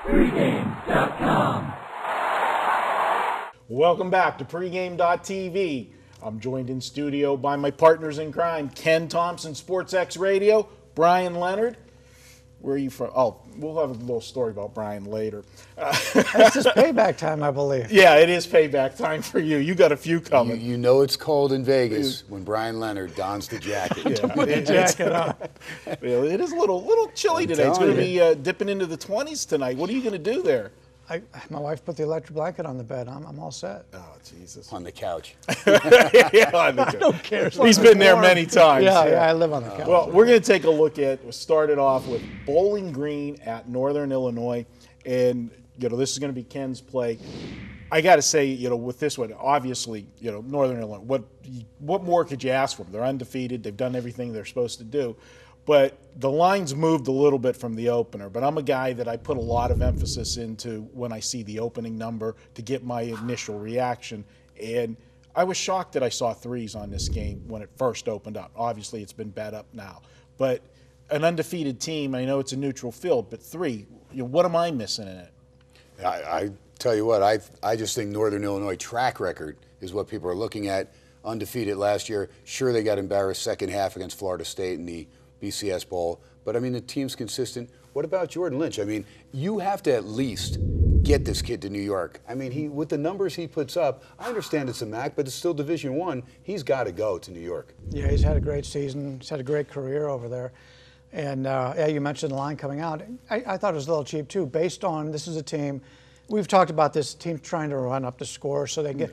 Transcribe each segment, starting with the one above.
Pregame.com. Welcome back to Pregame.tv. I'm joined in studio by my partners in crime, Ken Thomson, SportsX Radio, Bryan Leonard. Where are you from? Oh, we'll have a little story about Bryan later. It's just payback time, I believe. Yeah, it is payback time for you. You got a few coming. You know it's cold in Vegas when Bryan Leonard dons the jacket. Put the jacket on. It is a little chilly today. It's going to be dipping into the 20s tonight. What are you going to do there? My wife put the electric blanket on the bed. I'm all set. Oh, Jesus. On the couch. Yeah, on the couch. I don't care. He's been there many times. Yeah, I live on the couch. Well, we're going to take a look at, we started off with Bowling Green at Northern Illinois. And, this is going to be Ken's play. I got to say, with this one, obviously, Northern Illinois, what more could you ask for them? They're undefeated. They've done everything they're supposed to do. But the lines moved a little bit from the opener. But I'm a guy that I put a lot of emphasis into when I see the opening number to get my initial reaction. And I was shocked that I saw threes on this game when it first opened up. Obviously, it's been bet up now. But an undefeated team, I know it's a neutral field, but three, what am I missing in it? I tell you what, I just think Northern Illinois track record is what people are looking at. Undefeated last year. Sure, they got embarrassed second half against Florida State in the BCS Bowl. But, the team's consistent. What about Jordan Lynch? You have to at least get this kid to New York. With the numbers he puts up, I understand it's a MAC, but it's still Division I. He's got to go to New York. Yeah, he's had a great season. He's had a great career over there. And, you mentioned the line coming out. I thought it was a little cheap, too, based on this is a team. We've talked about this team trying to run up the score so they can get.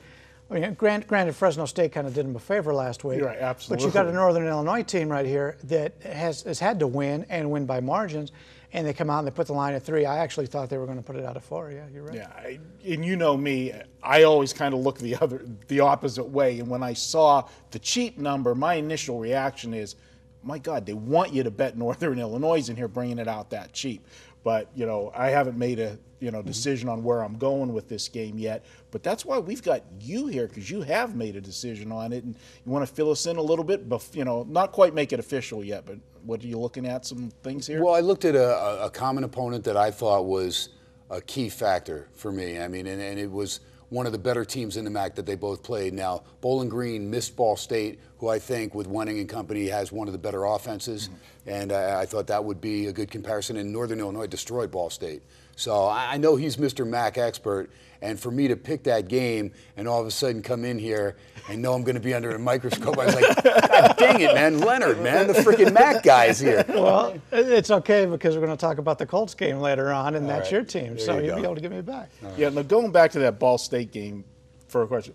Granted, Fresno State kind of did them a favor last week. You're right, absolutely. But you've got a Northern Illinois team right here that has had to win and win by margins, and they come out and they put the line at 3. I actually thought they were going to put it out at 4. Yeah, you're right. Yeah, and you know me, I always kind of look the opposite way. And when I saw the cheap number, my initial reaction is, my God, they want you to bet Northern Illinois in here, bringing it out that cheap. But I haven't made a decision on where I'm going with this game yet. But that's why we've got you here, because you have made a decision on it, and you want to fill us in a little bit. But not quite make it official yet. But what are you looking at? Some things here? Well, I looked at a common opponent that I thought was a key factor for me. And it was one of the better teams in the MAC that they both played. Now, Bowling Green missed Ball State, who I think with Wenning and company has one of the better offenses. Mm-hmm. And I thought that would be a good comparison. And Northern Illinois destroyed Ball State. So I know he's Mr. MAC expert. And for me to pick that game and all of a sudden come in here and know I'm going to be under a microscope, I was like, God dang it, man. Leonard, man, the freaking MAC guy's here. Well, it's okay because we're going to talk about the Colts game later on, and that's your team. There so you you'll go. be able to give me back. Right. Yeah, now going back to that Ball State game for a question.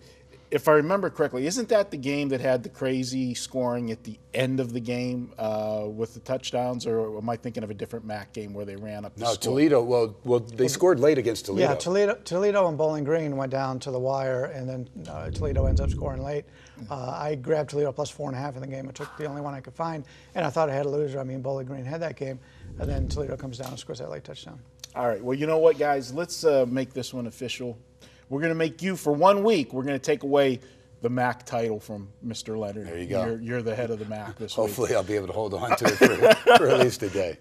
If I remember correctly, isn't that the game that had the crazy scoring at the end of the game with the touchdowns, or am I thinking of a different MAC game where they ran up the score? Toledo, well, they scored late against Toledo. Yeah, Toledo and Bowling Green went down to the wire, and then Toledo ends up scoring late. I grabbed Toledo plus 4.5 in the game. I took the only one I could find, and I thought I had a loser. Bowling Green had that game, and then Toledo comes down and scores that late touchdown. All right, well, you know what, guys? Let's make this one official. We're going to make you, for 1 week, we're going to take away the MAC title from Mr. Leonard. There you go. You're the head of the MAC this week. Hopefully I'll be able to hold on to it for at least a day.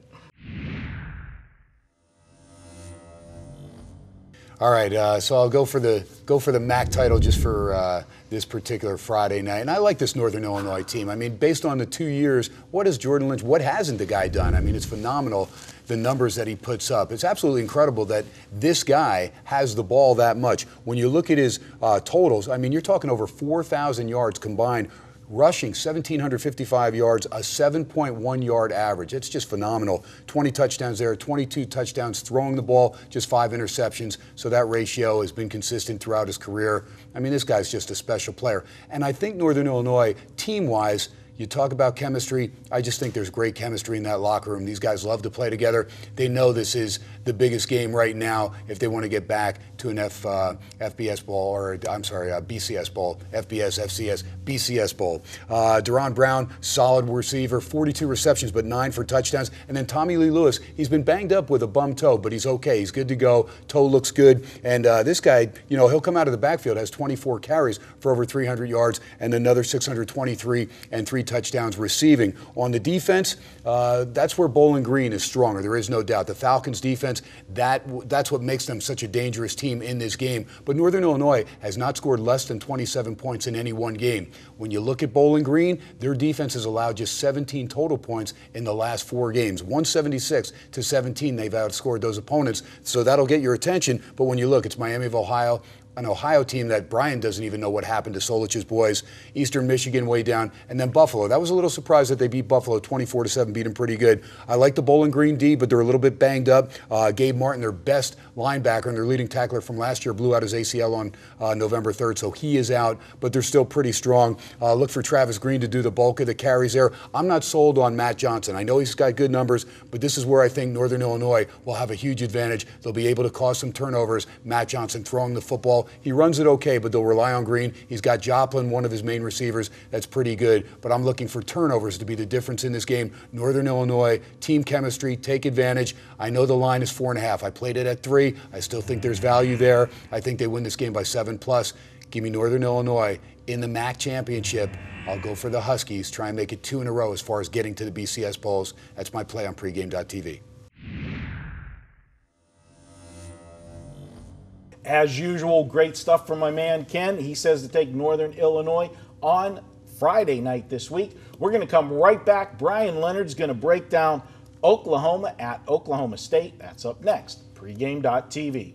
All right, so I'll go for the MAC title just for this particular Friday night. And I like this Northern Illinois team. Based on the 2 years, what has Jordan Lynch, what hasn't the guy done? It's phenomenal, the numbers that he puts up. It's absolutely incredible that this guy has the ball that much. When you look at his totals, you're talking over 4,000 yards combined, rushing 1,755 yards, a 7.1 yard average. It's just phenomenal. 20 touchdowns there, 22 touchdowns throwing the ball, just 5 interceptions. So that ratio has been consistent throughout his career. This guy's just a special player. And I think Northern Illinois, team-wise, you talk about chemistry. I just think there's great chemistry in that locker room. These guys love to play together. They know this is the biggest game right now if they want to get back to an FBS bowl, or BCS bowl, FBS, FCS, BCS bowl. Deron Brown, solid receiver, 42 receptions, but 9 for touchdowns. And then Tommy Lee Lewis, he's been banged up with a bum toe, but he's okay. He's good to go. Toe looks good. And this guy, he'll come out of the backfield, has 24 carries for over 300 yards, and another 623 and 3 touchdowns receiving. On the defense, that's where Bowling Green is stronger. There is no doubt. The Falcons' defense, that's what makes them such a dangerous team in this game. But Northern Illinois has not scored less than 27 points in any one game. When you look at Bowling Green, their defense has allowed just 17 total points in the last 4 games. 176-17, they've outscored those opponents. So that'll get your attention. But when you look, it's Miami of Ohio, an Ohio team that Bryan doesn't even know what happened to Solich's boys. Eastern Michigan way down, and then Buffalo. That was a little surprised that they beat Buffalo 24-7, beat them pretty good. I like the Bowling Green D, but they're a little bit banged up. Gabe Martin, their best linebacker and their leading tackler from last year, blew out his ACL on November 3rd, so he is out, but they're still pretty strong. Look for Travis Green to do the bulk of the carries there. I'm not sold on Matt Johnson. I know he's got good numbers, but this is where I think Northern Illinois will have a huge advantage. They'll be able to cause some turnovers. Matt Johnson throwing the football. He runs it okay, but they'll rely on Green. He's got Joplin, one of his main receivers. That's pretty good, but I'm looking for turnovers to be the difference in this game. Northern Illinois, team chemistry, take advantage. I know the line is 4.5. I played it at 3. I still think there's value there. I think they win this game by 7+. Give me Northern Illinois in the MAC championship. I'll go for the Huskies. Try and make it 2 in a row as far as getting to the BCS polls. That's my play on pregame.tv. As usual, great stuff from my man Ken. He says to take Northern Illinois on Friday night this week. We're going to come right back. Bryan Leonard's going to break down Oklahoma at Oklahoma State. That's up next. Pregame.tv.